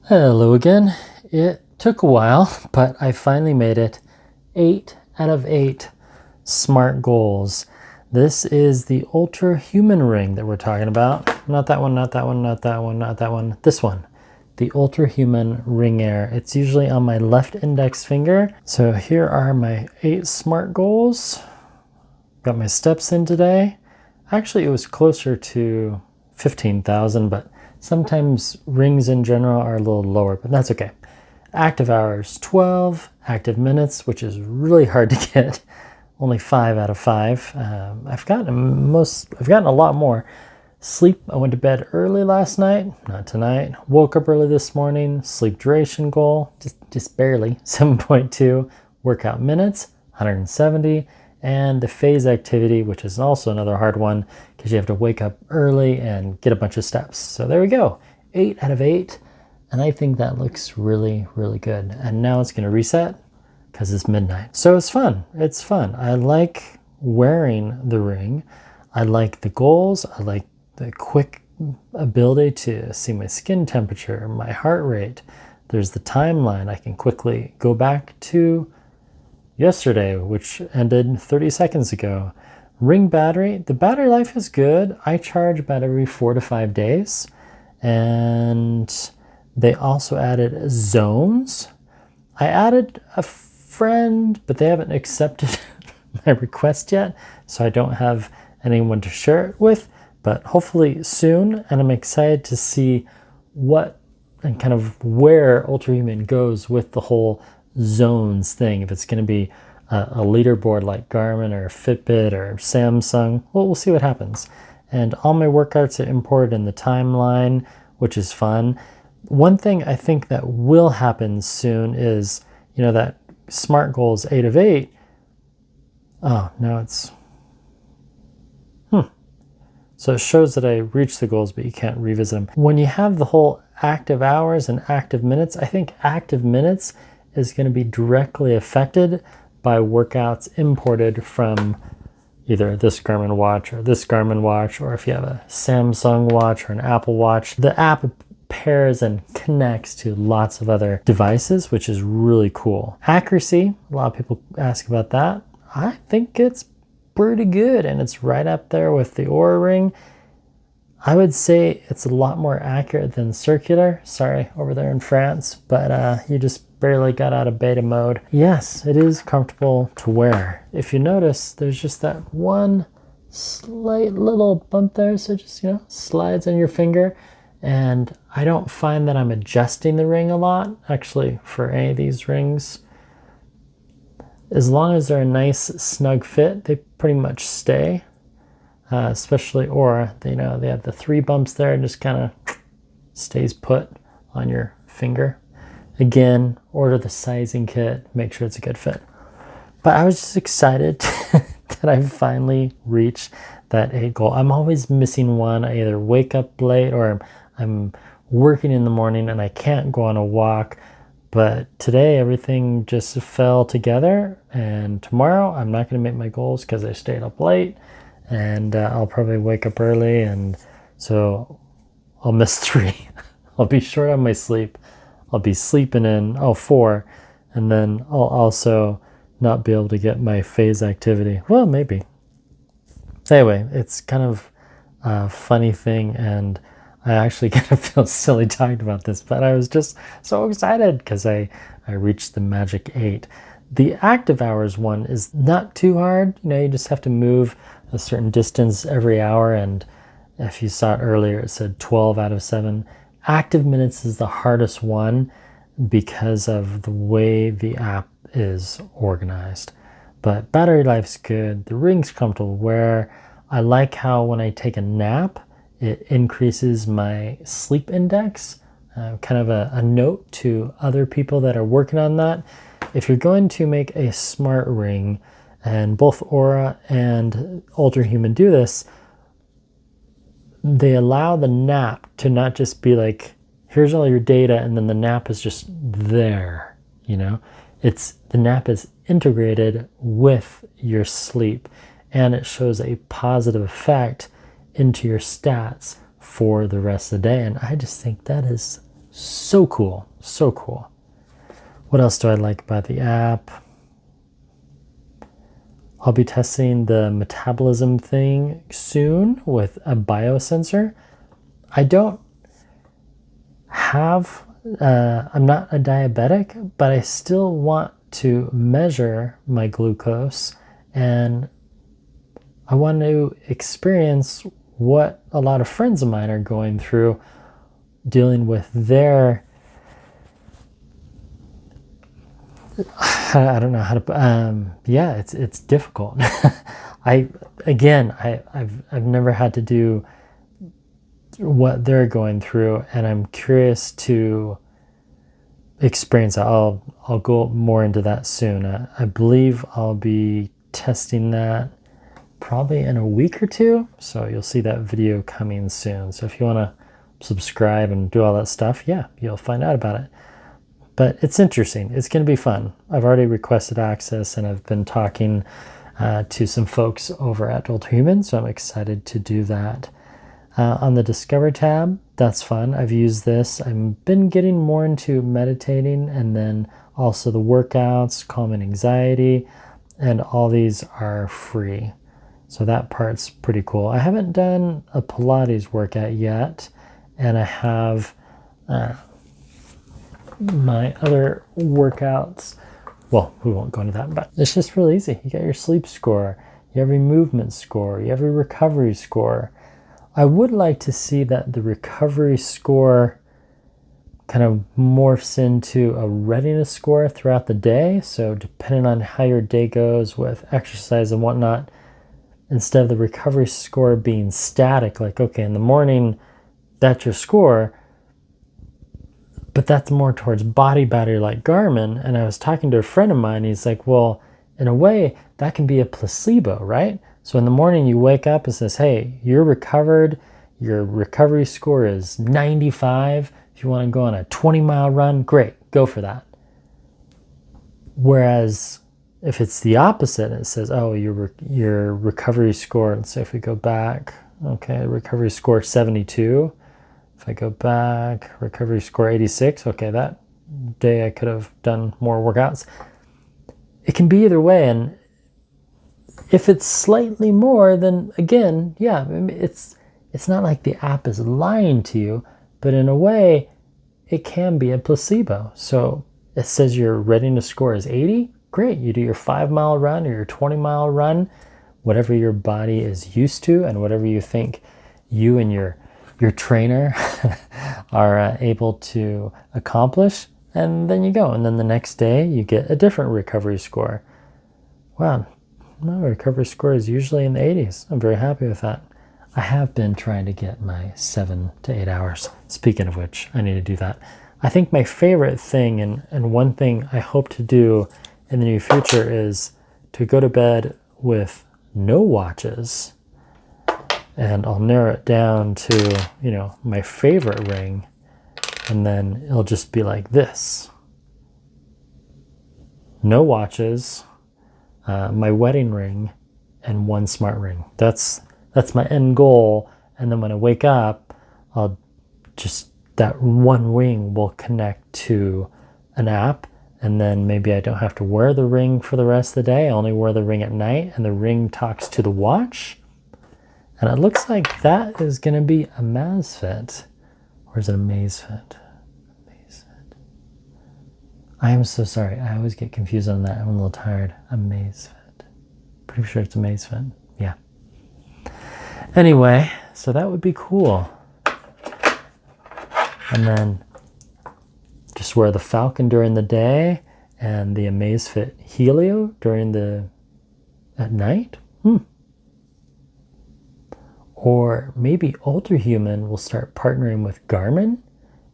Hello again. It took a while, but I finally made it. 8 out of 8 smart goals. This is the Ultrahuman Ring that we're talking about. Not that one, not that one, not that one, not that one. This one. The Ultrahuman Ring Air. It's usually on my left index finger. So here are my 8 smart goals. Got my steps in today. Actually, it was closer to 15,000, but sometimes rings in general are a little lower, but that's okay. Active hours, 12. Active minutes, which is really hard to get. Only 5 out of 5. I've gotten a lot more. Sleep, I went to bed early last night, not tonight. Woke up early this morning. Sleep duration goal, just barely, 7.2. Workout minutes, 170. And the phase activity, which is also another hard one because you have to wake up early and get a bunch of steps. So there we go, 8 out of 8. And I think that looks really, really good. And now it's gonna reset because it's midnight. So it's fun, it's fun. I like wearing the ring. I like the goals. I like the quick ability to see my skin temperature, my heart rate. There's the timeline. I can quickly go back to yesterday, which ended 30 seconds ago. Ring battery, the battery life is good. I charge about every 4 to 5 days. And they also added zones. I added a friend, but they haven't accepted my request yet, so I don't have anyone to share it with, but hopefully soon. And I'm excited to see what and kind of where Ultrahuman goes with the whole zones thing. If it's going to be a leaderboard like Garmin or Fitbit or Samsung, well, we'll see what happens. And all my workouts are imported in the timeline, which is fun. One thing I think that will happen soon is, that SMART goals 8 of 8. Oh, now it's, So it shows that I reached the goals, but you can't revisit them. When you have the whole active hours and active minutes, I think active minutes is going to be directly affected by workouts imported from either this Garmin watch or this Garmin watch, or if you have a Samsung watch or an Apple watch. The app pairs and connects to lots of other devices, which is really cool. Accuracy, a lot of people ask about that. I think it's pretty good, and it's right up there with the Oura Ring. I would say it's a lot more accurate than circular. Sorry, over there in France, but you just barely got out of beta mode. Yes, it is comfortable to wear. If you notice, there's just that one slight little bump there, so just, slides on your finger. And I don't find that I'm adjusting the ring a lot, actually, for any of these rings. As long as they're a nice, snug fit, they pretty much stay. Especially Oura, they have the 3 bumps there and just kind of stays put on your finger. Again, order the sizing kit, make sure it's a good fit. But I was just excited that I finally reached that 8 goal. I'm always missing one. I either wake up late or I'm working in the morning and I can't go on a walk. But today everything just fell together, and tomorrow I'm not going to make my goals because I stayed up late, and I'll probably wake up early, and so I'll miss 3. I'll be short on my sleep. I'll be sleeping in 4, and then I'll also not be able to get my phase activity. Well, maybe. Anyway, it's kind of a funny thing, and I actually kind of feel silly talking about this, but I was just so excited because I reached the magic 8. The active hours one is not too hard. You just have to move a certain distance every hour, and if you saw it earlier, it said 12 out of 7. Active minutes is the hardest one because of the way the app is organized. But battery life's good. The ring's comfortable to wear. I like how when I take a nap, it increases my sleep index. Kind of a note to other people that are working on that. If you're going to make a smart ring, and both Oura and Ultrahuman do this, they allow the nap to not just be like, here's all your data, and then the nap is just there. The nap is integrated with your sleep, and it shows a positive effect into your stats for the rest of the day. And I just think that is So cool. So cool. What else do I like about the app? I'll be testing the metabolism thing soon with a biosensor. I don't have, I'm not a diabetic, but I still want to measure my glucose, and I want to experience what a lot of friends of mine are going through dealing with their, I don't know how to, yeah, it's difficult. I've never had to do what they're going through, and I'm curious to experience that. I'll go more into that soon. I believe I'll be testing that probably in a week or two, so you'll see that video coming soon. So if you want to subscribe and do all that stuff, yeah, you'll find out about it. But it's interesting. It's going to be fun. I've already requested access, and I've been talking to some folks over at Ultrahuman, so I'm excited to do that. On the Discover tab, that's fun. I've used this. I've been getting more into meditating, and then also the workouts, calming anxiety, and all these are free. So that part's pretty cool. I haven't done a Pilates workout yet, and I have my other workouts. Well, we won't go into that, but it's just real easy. You got your sleep score, you have your movement score, you have your recovery score. I would like to see that the recovery score kind of morphs into a readiness score throughout the day. So depending on how your day goes with exercise and whatnot, instead of the recovery score being static, like, okay, in the morning, that's your score, but that's more towards body battery like Garmin. And I was talking to a friend of mine, he's like, well, in a way, that can be a placebo, right? So in the morning you wake up and says, hey, you're recovered, your recovery score is 95. If you want to go on a 20-mile run, great, go for that. Whereas if it's the opposite, it says, oh, your recovery score, and so if we go back, okay, recovery score 72. If I go back, recovery score 86, okay, that day I could have done more workouts. It can be either way, and if it's slightly more, then again, yeah, it's not like the app is lying to you, but in a way, it can be a placebo. So it says your readiness score is 80, great, you do your 5-mile run or your 20-mile run, whatever your body is used to and whatever you think you and your trainer are able to accomplish, and then you go. And then the next day, you get a different recovery score. Wow. My recovery score is usually in the 80s. I'm very happy with that. I have been trying to get my 7 to 8 hours. Speaking of which, I need to do that. I think my favorite thing, and one thing I hope to do in the near future, is to go to bed with no watches. And I'll narrow it down to, my favorite ring. And then it'll just be like this. No watches. My wedding ring, and one smart ring. That's my end goal. And then when I wake up, that one ring will connect to an app, and then maybe I don't have to wear the ring for the rest of the day. I only wear the ring at night, and the ring talks to the watch. And it looks like that is going to be a Mazfit. Or is it a Mazfit? I am so sorry. I always get confused on that. I'm a little tired. A Mazfit. Pretty sure it's a Mazfit. Yeah. Anyway, so that would be cool. And then just wear the Falcon during the day and the Amazfit Helio at night. Or maybe Ultrahuman will start partnering with Garmin.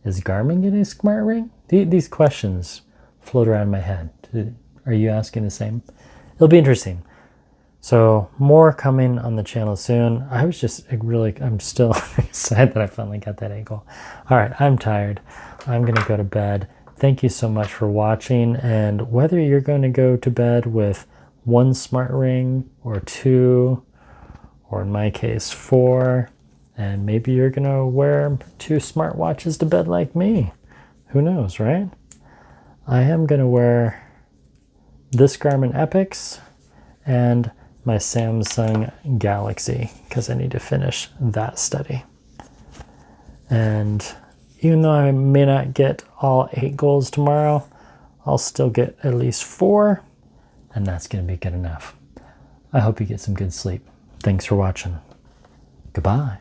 Is Garmin getting a smart ring? These questions float around my head. Are you asking the same? It'll be interesting. So more coming on the channel soon. I'm still excited that I finally got that ankle. All right, I'm tired. I'm going to go to bed. Thank you so much for watching. And whether you're going to go to bed with one smart ring or 2, or in my case 4, and maybe you're going to wear 2 smartwatches to bed like me. Who knows, right? I am going to wear this Garmin Epix and my Samsung Galaxy because I need to finish that study. And even though I may not get all 8 goals tomorrow, I'll still get at least 4, and that's going to be good enough. I hope you get some good sleep. Thanks for watching. Goodbye.